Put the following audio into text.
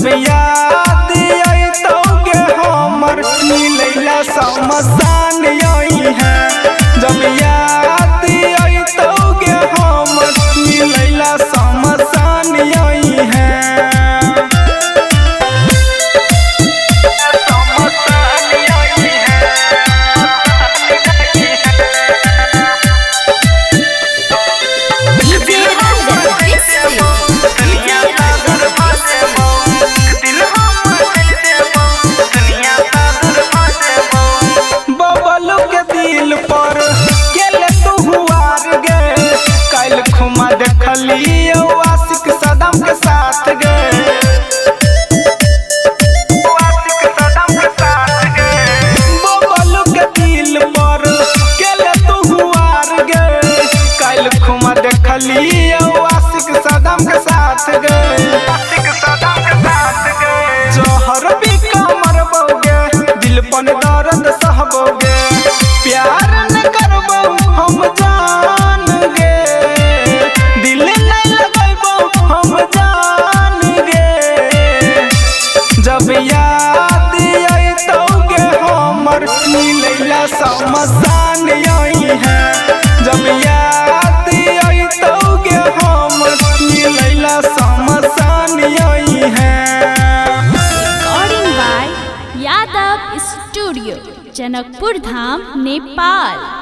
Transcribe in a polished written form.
जब याद अइतौगे हमर मिलैला समसान यही है। जब याद अइतौगे हमर मिलैला समसान यही है। देखलियो आशिक सदम के साथ गए, आशिक सदम के साथ गए। बबलू के दिल पर केले तू हुआर गए, कल खुमा देखलियो आशिक सदम के साथ गए, आशिक सदम के साथ गए। जहर भी कमर बोगे दिल पन दर्द सहबोगे, प्यार न करबो हम जान गे, जब याद अइतौगे हमर मिलैला समसान यही है। जब याद अइतौगे हमर मिलैला समसान यही है। Recording by Yadav studio, Janakpur Dham, Nepal.